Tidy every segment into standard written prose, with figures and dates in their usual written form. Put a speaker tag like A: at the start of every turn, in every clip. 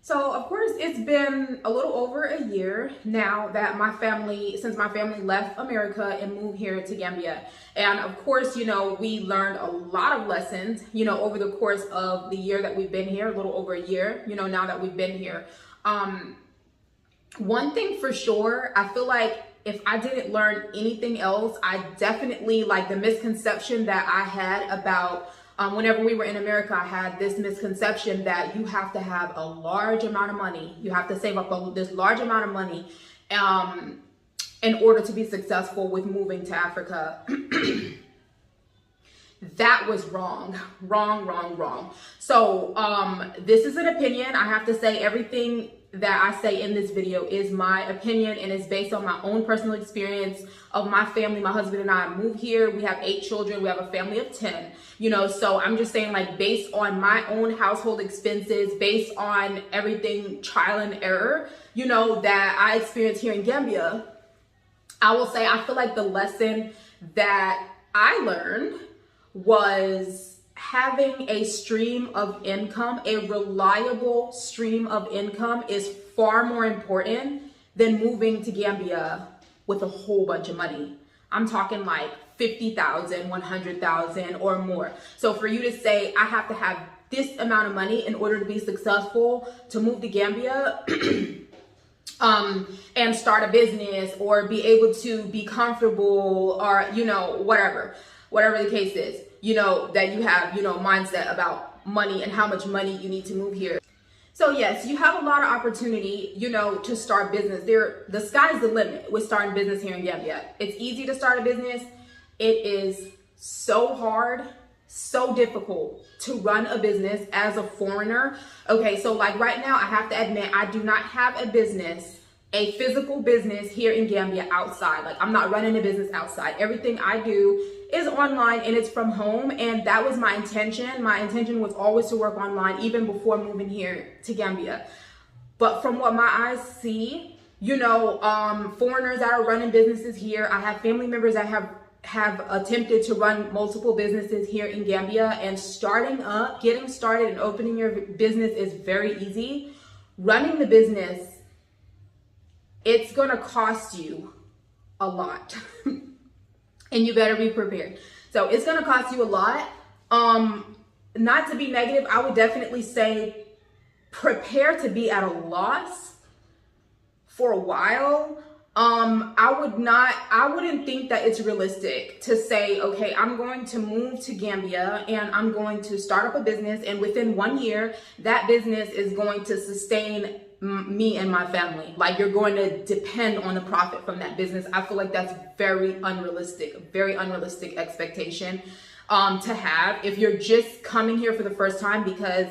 A: So of course it's been a little over a year now that since my family left America and moved here to Gambia. And of course, we learned a lot of lessons, over the course of the year that we've been here, a little over a year, now that we've been here. One thing for sure, I feel like if I didn't learn anything else, I definitely, like, the misconception that I had about whenever we were in America, I had this misconception that you have to have a large amount of money. You have to save up this large amount of money in order to be successful with moving to Africa. That was wrong. So this is an opinion. I have to say everything that I say in this video is my opinion, and it's based on my own personal experience of my family. My husband and I moved here. We have 8 children. We have a family of 10, so I'm just saying, like, based on my own household expenses, based on everything trial and error, that I experienced here in Gambia, I will say I feel like the lesson that I learned was having a stream of income, a reliable stream of income, is far more important than moving to Gambia with a whole bunch of money. I'm talking like 50,000, 100,000 or more. So for you to say, I have to have this amount of money in order to be successful to move to Gambia and start a business or be able to be comfortable, or, whatever the case is, that you have, mindset about money and how much money you need to move here. So yes, you have a lot of opportunity, to start business. The sky's the limit with starting business here in Gambia. It's easy to start a business. It is so hard, so difficult to run a business as a foreigner. Okay, so like right now, I have to admit, I do not have a physical business here in Gambia outside. Like, I'm not running a business outside. Everything I do is online and it's from home, and that was my intention. My intention was always to work online, even before moving here to Gambia. But from what my eyes see, foreigners that are running businesses here, I have family members that have attempted to run multiple businesses here in Gambia, and getting started and opening your business is very easy. Running the business, it's gonna cost you a lot. And you better be prepared. So it's gonna cost you a lot. Not to be negative, I would definitely say prepare to be at a loss for a while. I wouldn't think that it's realistic to say, okay, I'm going to move to Gambia and I'm going to start up a business, and within 1 year, that business is going to sustain me and my family. Like, you're going to depend on the profit from that business. I feel like that's very unrealistic expectation to have if you're just coming here for the first time, because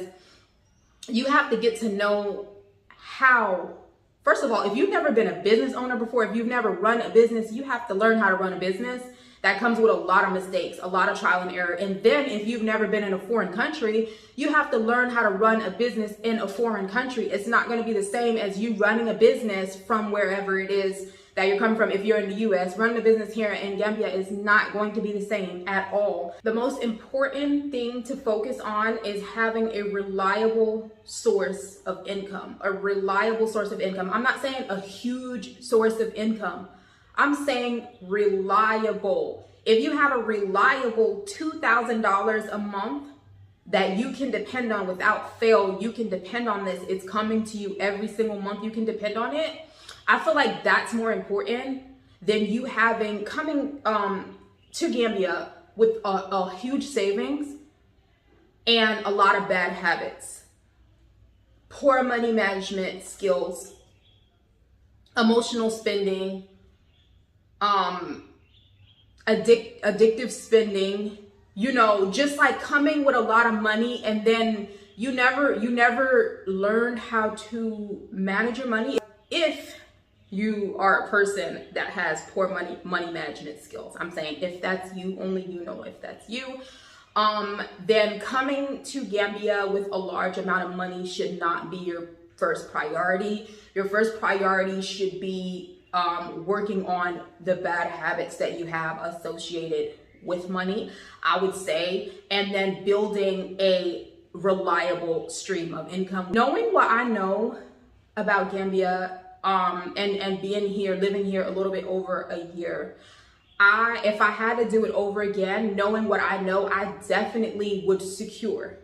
A: you have to get to know how. First of all, if you've never been a business owner before, if you've never run a business, you have to learn how to run a business. That comes with a lot of mistakes, a lot of trial and error. And then if you've never been in a foreign country, you have to learn how to run a business in a foreign country. It's not going to be the same as you running a business from wherever it is that you're coming from. If you're in the US, running a business here in Gambia is not going to be the same at all. The most important thing to focus on is having a reliable source of income, I'm not saying a huge source of income. I'm saying reliable. If you have a reliable $2,000 a month that you can depend on without fail, you can depend on this. It's coming to you every single month. You can depend on it. I feel like that's more important than you coming to Gambia with a huge savings and a lot of bad habits, poor money management skills, emotional spending, addictive spending, just like coming with a lot of money, and then you never learn how to manage your money. If you are a person that has poor money management skills, I'm saying if that's you, only you know if that's you, then coming to Gambia with a large amount of money should not be your first priority. Your first priority should be working on the bad habits that you have associated with money, I would say, and then building a reliable stream of income. Knowing what I know about Gambia, and being here, living here a little bit over a year, if I had to do it over again, knowing what I know, I definitely would secure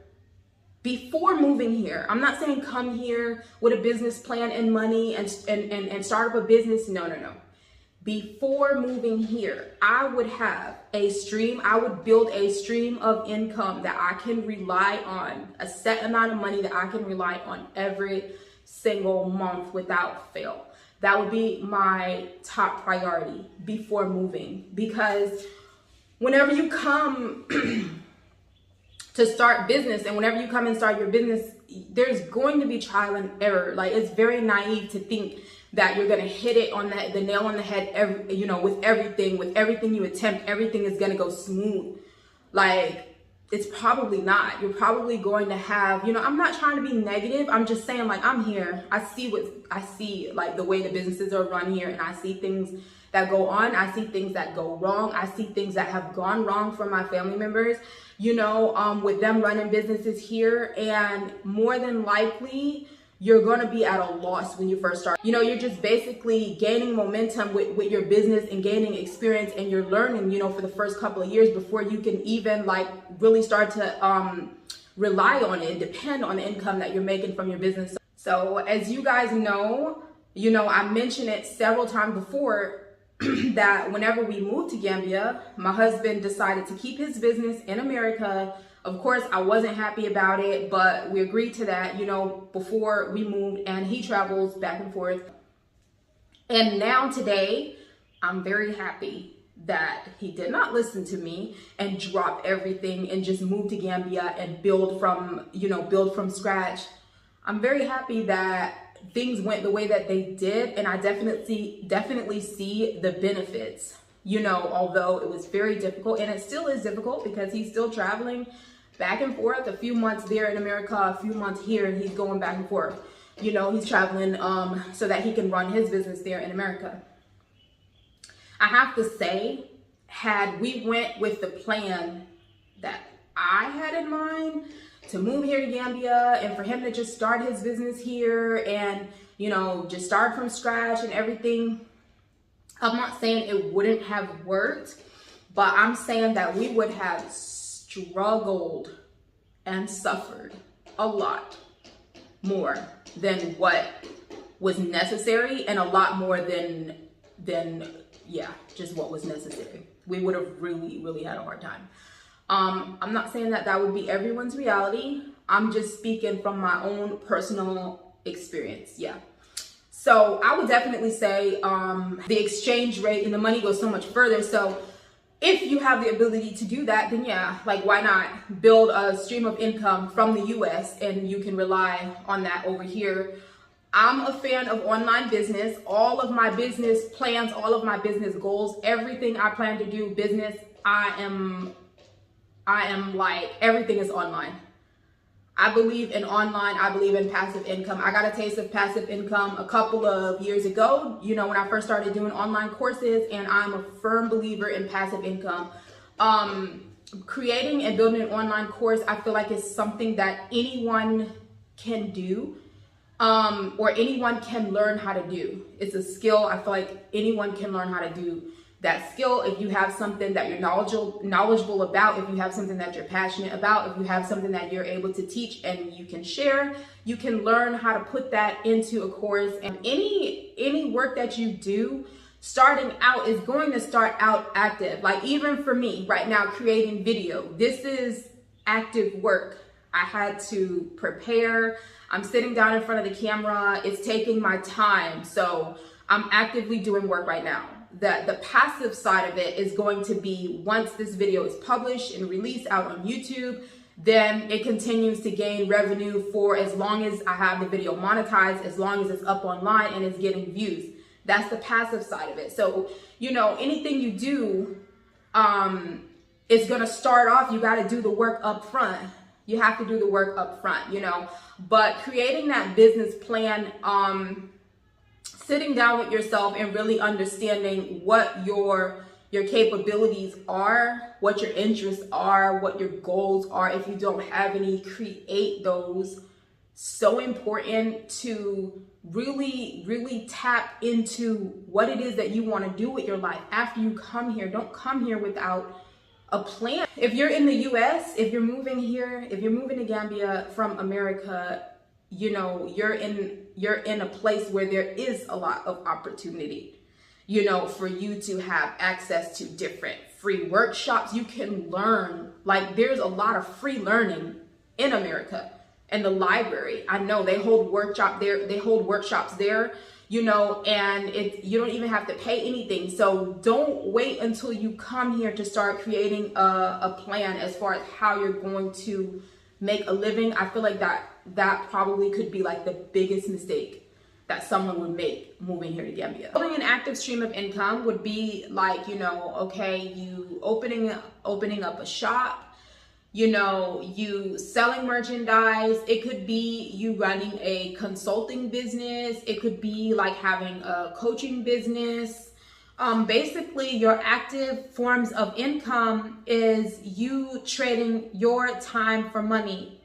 A: before moving here. I'm not saying come here with a business plan and money and start up a business. No. Before moving here, I would have a stream. I would build a stream of income that I can rely on, a set amount of money that I can rely on every single month without fail. That would be my top priority before moving, because whenever you come to start business, and whenever you come and start your business, there's going to be trial and error. Like, it's very naive to think that you're gonna hit it on the nail on the head with everything you attempt, everything is gonna go smooth. Like, it's probably not. You're probably going to have, I'm not trying to be negative. I'm just saying, like, I'm here. I see like the way the businesses are run here, and I see things that go on. I see things that go wrong. I see things that have gone wrong for my family members, with them running businesses here. And more than likely, you're going to be at a loss when you first start. You're just basically gaining momentum with your business and gaining experience, and you're learning, for the first couple of years before you can even like really start to rely on it, depend on the income that you're making from your business. So as you guys know, I mentioned it several times before that whenever we moved to Gambia, my husband decided to keep his business in America. Of course, I wasn't happy about it, but we agreed to that, before we moved, and he travels back and forth. And now today, I'm very happy that he did not listen to me and drop everything and just move to Gambia and build from scratch. I'm very happy that things went the way that they did, and I definitely see the benefits, although it was very difficult, and it still is difficult because he's still traveling back and forth, a few months there in America, a few months here, and he's going back and forth. He's traveling so that he can run his business there in America. I have to say, had we went with the plan that I had in mind to move here to Gambia and for him to just start his business here and, just start from scratch and everything, I'm not saying it wouldn't have worked, but I'm saying that we would have struggled and suffered a lot more than what was necessary, and a lot more than just what was necessary. We would have really had a hard time. I'm not saying that would be everyone's reality. I'm just speaking from my own personal experience. Yeah. So I would definitely say the exchange rate and the money goes so much further. So if you have the ability to do that, then yeah, like, why not build a stream of income from the US and you can rely on that over here. I'm a fan of online business. All of my business plans, all of my business goals, everything I plan to do business, I am like, everything is online. I believe in online. I believe in passive income. I got a taste of passive income a couple of years ago, when I first started doing online courses, and I'm a firm believer in passive income. Creating and building an online course, I feel like is something that anyone can do, or anyone can learn how to do. It's a skill. I feel like anyone can learn how to do that skill. If you have something that you're knowledgeable about, if you have something that you're passionate about, if you have something that you're able to teach and you can share, you can learn how to put that into a course. And any work that you do starting out is going to start out active. Like, even for me right now, creating video, this is active work. I had to prepare. I'm sitting down in front of the camera. It's taking my time. So I'm actively doing work right now. The passive side of it is going to be, once this video is published and released out on YouTube, then it continues to gain revenue for as long as I have the video monetized, as long as it's up online and it's getting views. That's the passive side of it. So, anything you do, it's going to start off, you got to do the work up front. You have to do the work up front, but creating that business plan, sitting down with yourself and really understanding what your your capabilities are, what your interests are, what your goals are. If you don't have any, create those. So important to really tap into what it is that you want to do with your life after you come here. Don't come here without a plan. If you're in the US, if you're moving here, if you're moving to Gambia from America, you know, you're in a place where there is a lot of opportunity, you know, for you to have access to different free workshops. You can learn, like there's a lot of free learning in America. And the library, I know they hold workshops there, you know, and you don't even have to pay anything. So don't wait until you come here to start creating a plan as far as how you're going to make a living. I feel like that probably could be like the biggest mistake that someone would make moving here to Gambia. Building an active stream of income would be like, you know, okay, you opening up a shop, you know, you selling merchandise. It could be you running a consulting business. It could be like having a coaching business. Basically, your active forms of income is you trading your time for money.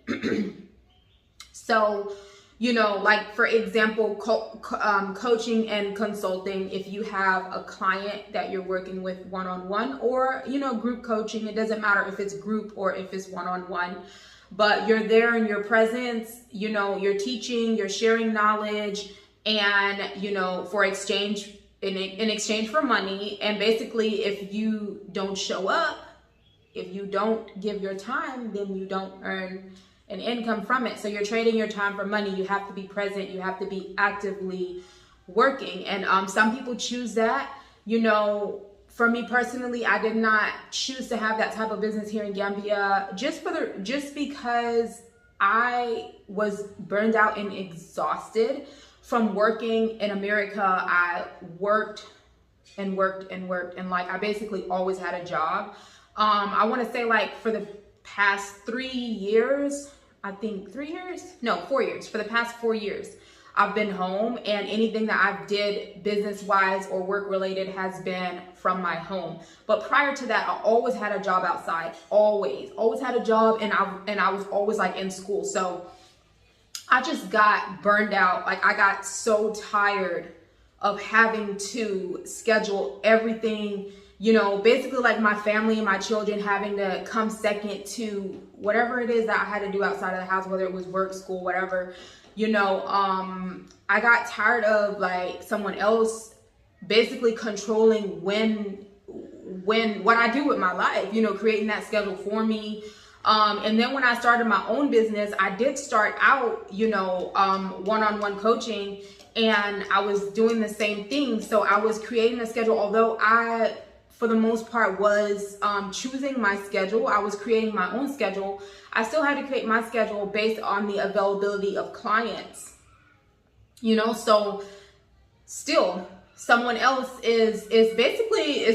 A: So, you know, like for example, coaching and consulting, if you have a client that you're working with one-on-one, or, you know, group coaching, it doesn't matter if it's group or if it's one-on-one, but you're there in your presence, you know, you're teaching, you're sharing knowledge, and, you know, for exchange, in exchange for money. And basically, if you don't show up, if you don't give your time, then you don't earn an income from it. So you're trading your time for money. You have to be present. You have to be actively working. And some people choose that. You know, for me personally, I did not choose to have that type of business here in Gambia just because I was burned out and exhausted from working in America. I worked and worked and worked, and like I basically always had a job. I want to say like for the past 3 years, I think 3 years? No, 4 years. For the past 4 years, I've been home, and anything that I've did business-wise or work-related has been from my home. But prior to that, I always had a job outside. Always had a job, and I was always like in school. So I just got burned out. Like I got so tired of having to schedule everything, you know, basically like my family and my children having to come second to whatever it is that I had to do outside of the house, whether it was work, school, whatever, you know. I got tired of like someone else basically controlling what I do with my life, you know, creating that schedule for me. And then when I started my own business, I did start out, you know, one-on-one coaching, and I was doing the same thing. So I was creating a schedule, although I, for the most part, was choosing my schedule. I was creating my own schedule. I still had to create my schedule based on the availability of clients, you know. So still, someone else is basically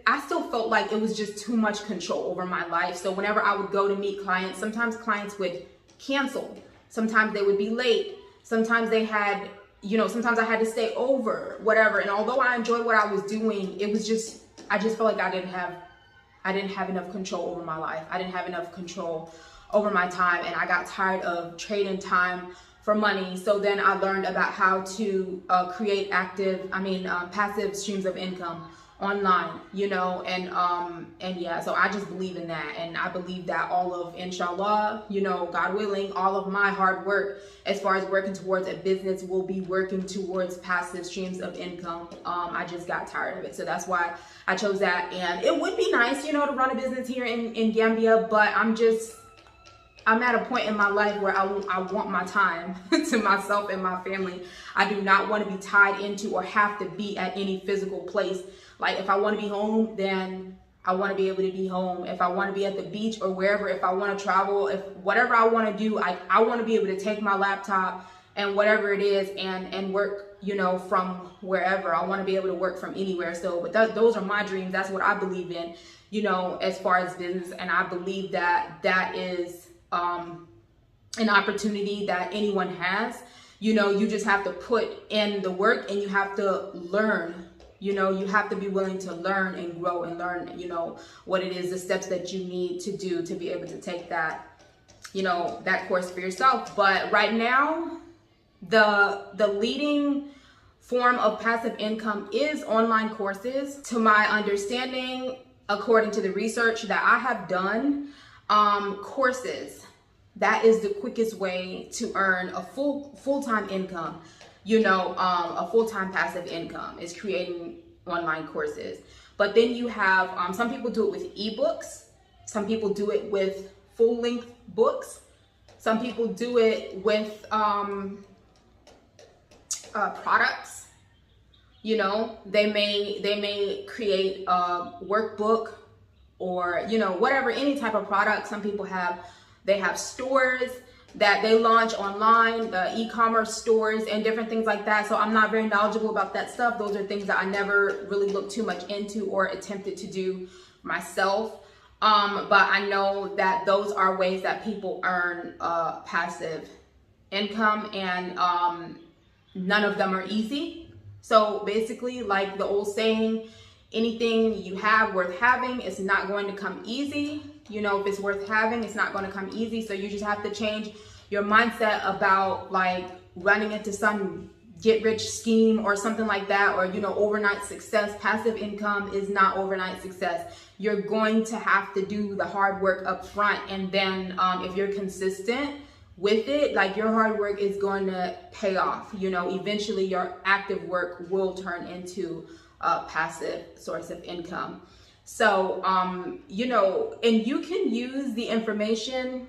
A: I still felt like it was just too much control over my life. So whenever I would go to meet clients, sometimes clients would cancel. Sometimes they would be late. Sometimes they had, you know, sometimes I had to stay over, whatever. And although I enjoyed what I was doing, it was just, I just felt like I didn't have enough control over my life. I didn't have enough control over my time, and I got tired of trading time for money. So then I learned about how to create passive streams of income online, you know, and yeah, so I just believe in that. And I believe that all of, inshallah, you know, God willing, all of my hard work as far as working towards a business will be working towards passive streams of income. I just got tired of it. So that's why I chose that. And it would be nice, you know, to run a business here in Gambia, but I'm at a point in my life where I want my time to myself and my family. I do not want to be tied into or have to be at any physical place. Like if I want to be home, then I want to be able to be home. If I want to be at the beach or wherever, if I want to travel, if whatever I want to do, I want to be able to take my laptop and whatever it is and work, you know, from wherever. I want to be able to work from anywhere. So, but those are my dreams. That's what I believe in, you know, as far as business. And I believe that is an opportunity that anyone has. You know, you just have to put in the work and you have to learn. You know, you have to be willing to learn and grow and learn, you know, what it is, the steps that you need to do to be able to take that, you know, that course for yourself. But right now, the leading form of passive income is online courses. To my understanding, according to the research that I have done, courses, that is the quickest way to earn a full-time income. You know, a full-time passive income is creating online courses. But then you have, some people do it with ebooks. Some people do it with full-length books. Some people do it with products. You know, they may create a workbook or, you know, whatever, any type of product. Some people they have stores that they launch online, the e-commerce stores and different things like that. So I'm not very knowledgeable about that stuff. Those are things that I never really looked too much into or attempted to do myself. But I know that those are ways that people earn passive income, and none of them are easy. So basically, like the old saying, anything you have worth having is not going to come easy. You know, if it's worth having, it's not going to come easy. So you just have to change your mindset about like running into some get rich scheme or something like that, or, you know, overnight success. Passive income is not overnight success. You're going to have to do the hard work up front. And then if you're consistent with it, like your hard work is going to pay off. You know, eventually your active work will turn into a passive source of income. So, you know, and you can use the information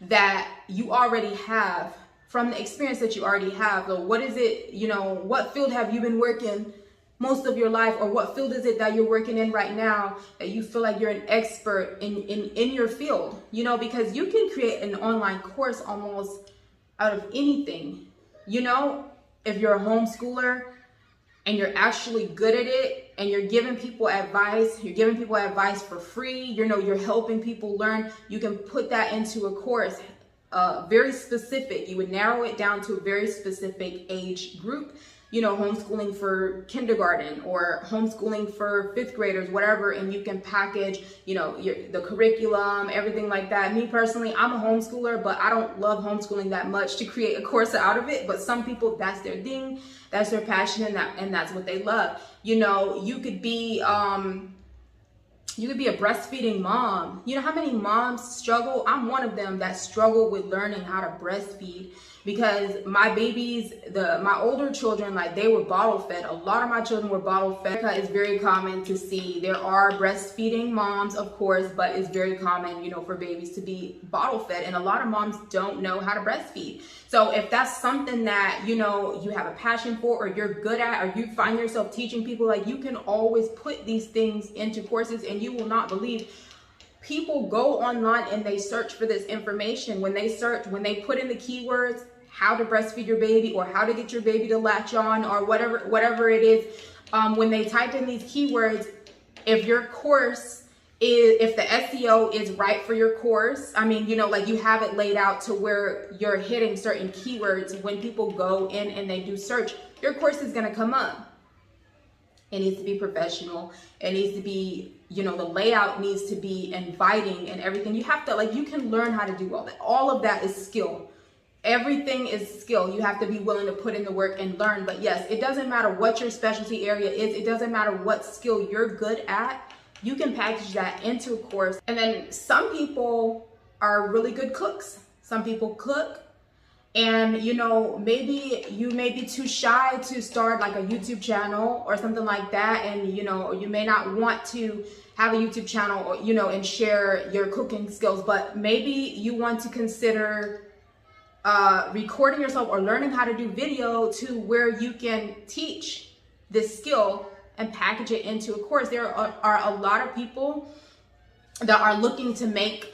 A: that you already have from the experience that you already have. So what is it, you know, what field have you been working most of your life, or what field is it that you're working in right now that you feel like you're an expert in your field? You know, because you can create an online course almost out of anything. You know, if you're a homeschooler and you're actually good at it and you're giving people advice for free, you know, you're helping people learn, you can put that into a course, very specific. You would narrow it down to a very specific age group, you know, homeschooling for kindergarten or homeschooling for 5th graders, whatever, and you can package, you know, the curriculum, everything like that. Me personally, I'm a homeschooler, but I don't love homeschooling that much to create a course out of it. But some people, that's their thing, that's their passion, and that's what they love. You know, you could be a breastfeeding mom. You know how many moms struggle? I'm one of them that struggle with learning how to breastfeed, because my babies, my older children, like, they were bottle fed. A lot of my children were bottle fed. It's very common to see. There are breastfeeding moms, of course, but it's very common, you know, for babies to be bottle fed, and a lot of moms don't know how to breastfeed. So if that's something that, you know, you have a passion for, or you're good at, or you find yourself teaching people, like, you can always put these things into courses, and you will not believe. People go online and they search for this information. When they put in the keywords, how to breastfeed your baby, or how to get your baby to latch on, or whatever it is, when they type in these keywords, if the SEO is right for your course, I mean, you know, like, you have it laid out to where you're hitting certain keywords. When people go in and they do search, your course is going to come up. It needs to be professional. It needs to be, you know, the layout needs to be inviting and everything. You have to, like, you can learn how to do all that. All of that is skill. Everything is skill. You have to be willing to put in the work and learn. But yes, it doesn't matter what your specialty area is. It doesn't matter what skill you're good at. You can package that into a course. And then some people are really good cooks. Some people cook, and, you know, maybe you may be too shy to start like a YouTube channel or something like that. And, you know, you may not want to have a YouTube channel, or, you know, and share your cooking skills, but maybe you want to consider recording yourself or learning how to do video to where you can teach this skill and package it into a course. There are a lot of people that are looking to make,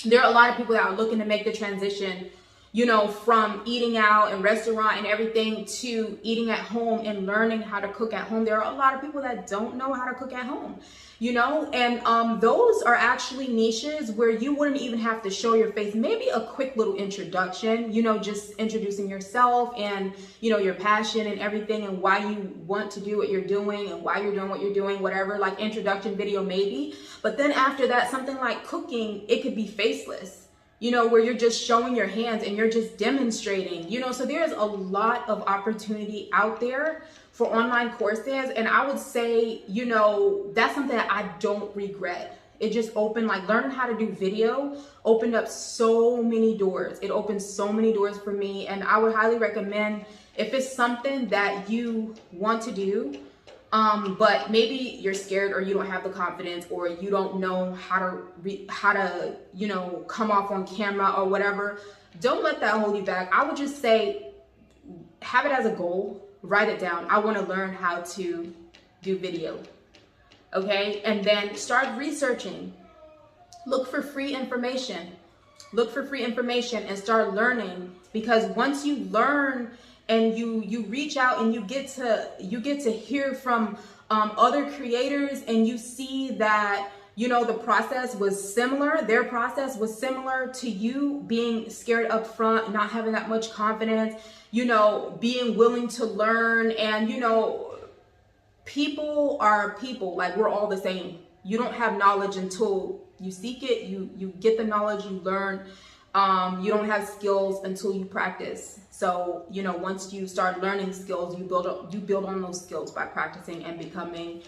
A: there are a lot of people that are looking to make the transition you know, from eating out and restaurant and everything to eating at home and learning how to cook at home. There are a lot of people that don't know how to cook at home, you know, and those are actually niches where you wouldn't even have to show your face. Maybe a quick little introduction, you know, just introducing yourself and, you know, your passion and everything and why you want to do what you're doing and why you're doing what you're doing, whatever, like introduction video maybe. But then after that, something like cooking, it could be faceless, you know, where you're just showing your hands and you're just demonstrating, you know. So there's a lot of opportunity out there for online courses. And I would say, you know, that's something that I don't regret. It just opened, like learning how to do video opened up so many doors. It opened so many doors for me. And I would highly recommend, if it's something that you want to do, but maybe you're scared or you don't have the confidence or you don't know how to, you know, come off on camera or whatever, don't let that hold you back. I would just say, have it as a goal, write it down. I want to learn how to do video. Okay. And then start researching, look for free information, and start learning, because once you learn and you reach out and you get to hear from other creators and you see that, you know, the process was similar, their process was similar to you, being scared up front, not having that much confidence, you know, being willing to learn. And, you know, people are people, like we're all the same. You don't have knowledge until you seek it, you get the knowledge, you learn. You don't have skills until you practice. So, you know, once you start learning skills, you build on those skills by practicing and becoming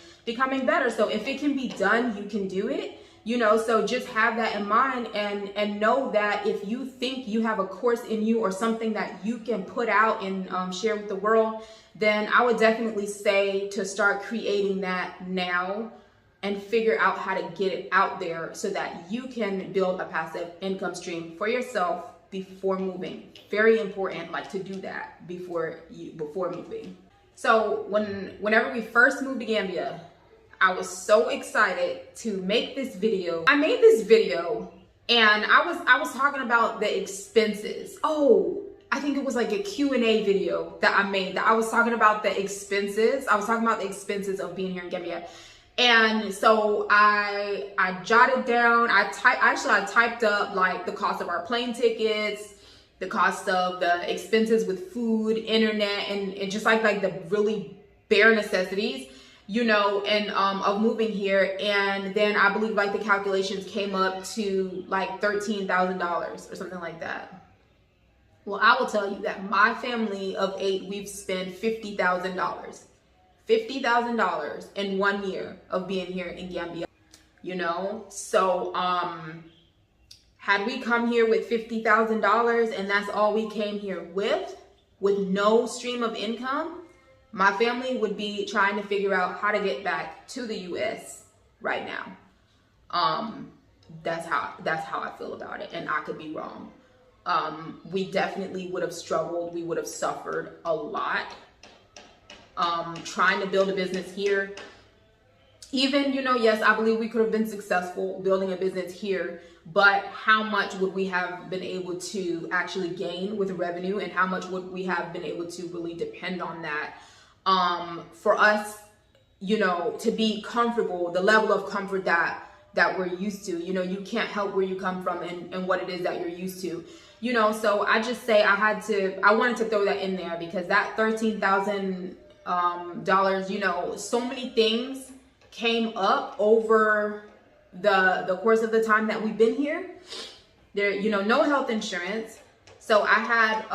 A: better. So if it can be done, you can do it, you know. So just have that in mind and know that if you think you have a course in you or something that you can put out and share with the world, then I would definitely say to start creating that now and figure out how to get it out there so that you can build a passive income stream for yourself before moving. Very important, like, to do that before moving. So whenever we first moved to Gambia, I was so excited to make this video. I made this video and I was talking about the expenses. Oh, I think it was like a Q&A video that I made that I was talking about the expenses. I was talking about the expenses of being here in Gambia. And so I jotted down, I typed up like the cost of our plane tickets, the cost of the expenses with food, internet, and just like the really bare necessities, you know, and of moving here. And then I believe like the calculations came up to like $13,000 or something like that. Well, I will tell you that my family of 8, we've spent $50,000. $50,000 in 1 year of being here in Gambia, you know. So had we come here with $50,000 and that's all we came here with no stream of income, my family would be trying to figure out how to get back to the US right now. That's how I feel about it, and I could be wrong. We definitely would have struggled. We would have suffered a lot. Trying to build a business here. Even, you know, yes, I believe we could have been successful building a business here, but how much would we have been able to actually gain with revenue, and how much would we have been able to really depend on that? For us, you know, to be comfortable, the level of comfort that we're used to, you know, you can't help where you come from and what it is that you're used to, you know. So I just say I wanted to throw that in there, because that $13,000, you know, so many things came up over the course of the time that we've been here. There, you know, no health insurance. So I had,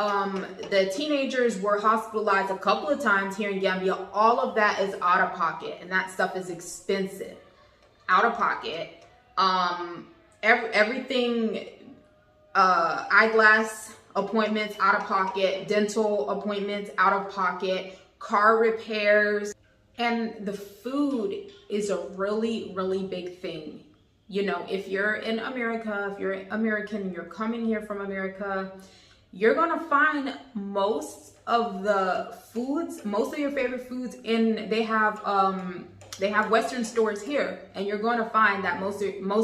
A: the teenagers were hospitalized a couple of times here in Gambia. All of that is out of pocket, and that stuff is expensive. Out of pocket. Everything, eyeglass appointments out of pocket, dental appointments out of pocket, car repairs, and the food is a really, really big thing. You know, if you're in America, if you're American, you're coming here from America, you're gonna find most of the foods, most of your favorite foods they have Western stores here, and you're going to find that most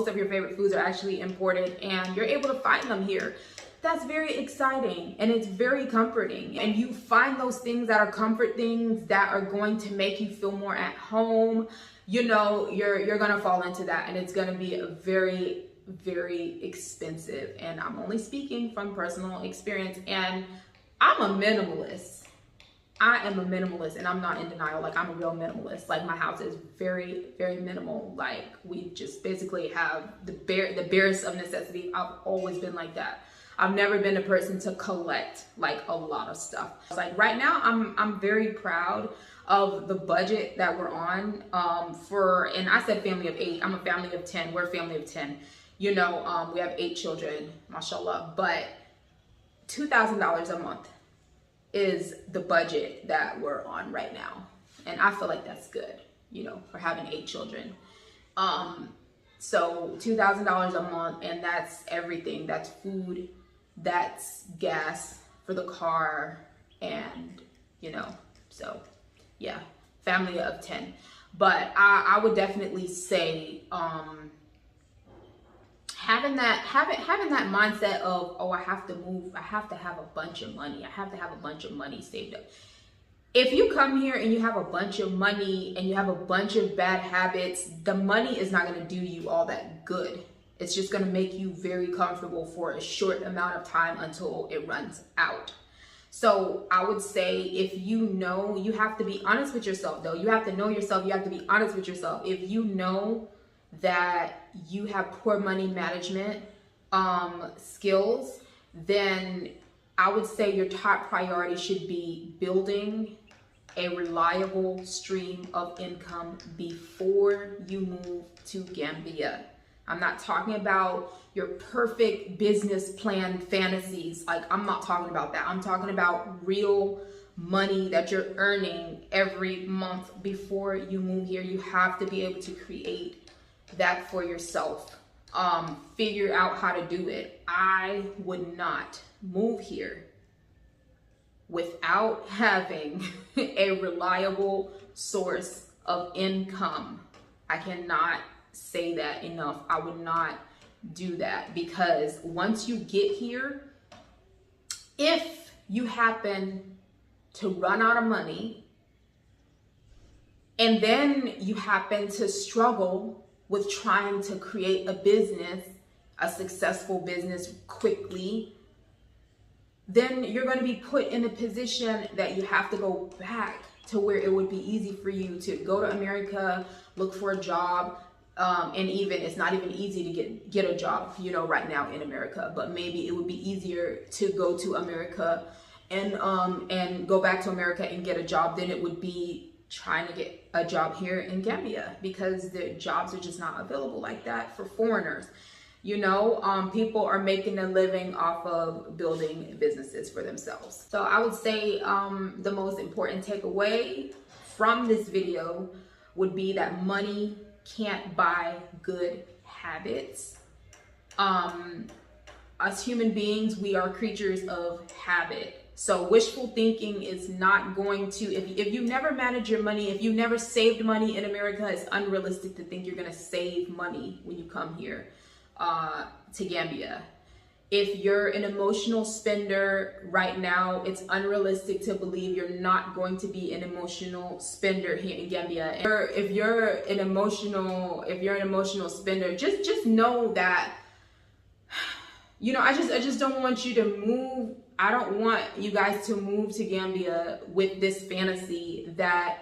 A: of your favorite foods are actually imported, and you're able to find them here. that's very exciting and it's very comforting. And you find those things that are comfort things that are going to make you feel more at home, you know, you're gonna fall into that, and it's gonna be a very, very expensive. And I'm only speaking from personal experience, and I'm a minimalist. I am a minimalist, and I'm not in denial. Like, I'm a real minimalist. Like, my house is very, very minimal. Like, we just basically have the barest of necessity. I've always been like that. I've never been a person to collect like a lot of stuff. Like, right now, I'm very proud of the budget that we're on. And I said family of 8. I'm a family of 10. We're a family of 10. You know, we have 8 children, mashallah. But $2,000 a month is the budget that we're on right now. And I feel like that's good, you know, for having 8 children. So $2,000 a month, and that's everything. That's food, that's gas for the car, and, you know, so yeah, family of 10. But I would definitely say, having that mindset of, oh, I have to move, I have to have a bunch of money, I have to have a bunch of money saved up. If you come here and you have a bunch of money and you have a bunch of bad habits, the money is not going to do you all that good. It's just going to make you very comfortable for a short amount of time until it runs out. So I would say, if you know, you have to be honest with yourself though. You have to know yourself. You have to be honest with yourself. If you know that you have poor money management skills, then I would say your top priority should be building a reliable stream of income before you move to Gambia. I'm not talking about your perfect business plan fantasies. Like, I'm not talking about that. I'm talking about real money that you're earning every month before you move here. You have to be able to create that for yourself. Figure out how to do it. I would not move here without having a reliable source of income. I cannot say that enough. I would not do that, because once you get here, if you happen to run out of money and then you happen to struggle with trying to create a business, a successful business quickly, then you're going to be put in a position that you have to go back to where it would be easy for you to go to America, look for a job, and even it's not even easy to get a job, you know, right now in America. But maybe it would be easier to go to America and go back to America and get a job than it would be trying to get a job here in Gambia, because the jobs are just not available like that for foreigners. You know, people are making a living off of building businesses for themselves. So I would say the most important takeaway from this video would be that money can't buy good habits. As human beings, we are creatures of habit. So wishful thinking is not going to, if you never manage your money, if you never saved money in America, it's unrealistic to think you're gonna save money when you come here to Gambia. If you're an emotional spender right now, it's unrealistic to believe you're not going to be an emotional spender here in Gambia. If you're an emotional spender, just know that, you know, I just don't want you to move. I don't want you guys to move to Gambia with this fantasy that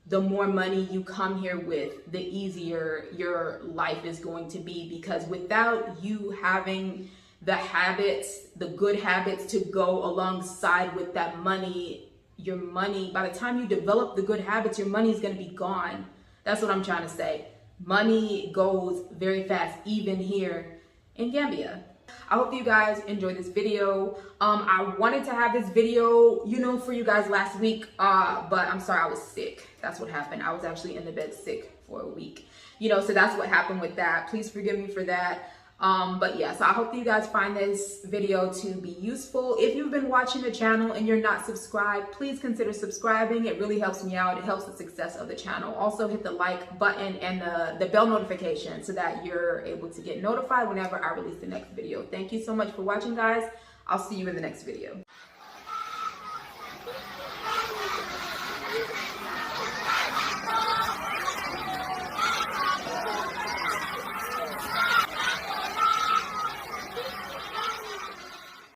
A: the more money you come here with, the easier your life is going to be. Because without you having the habits, the good habits to go alongside with that money, your money, by the time you develop the good habits, your money is going to be gone. That's what I'm trying to say. Money goes very fast, even here in Gambia. I hope you guys enjoyed this video. I wanted to have this video, you know, for you guys last week, but I'm sorry, I was sick. That's what happened. I was actually in the bed sick for a week, you know, so that's what happened with that. Please forgive me for that. But yeah, so I hope you guys find this video to be useful. If you've been watching the channel and you're not subscribed, please consider subscribing. It really helps me out. It helps the success of the channel. Also hit the like button and the bell notification so that you're able to get notified whenever I release the next video. Thank you so much for watching, guys. I'll see you in the next video.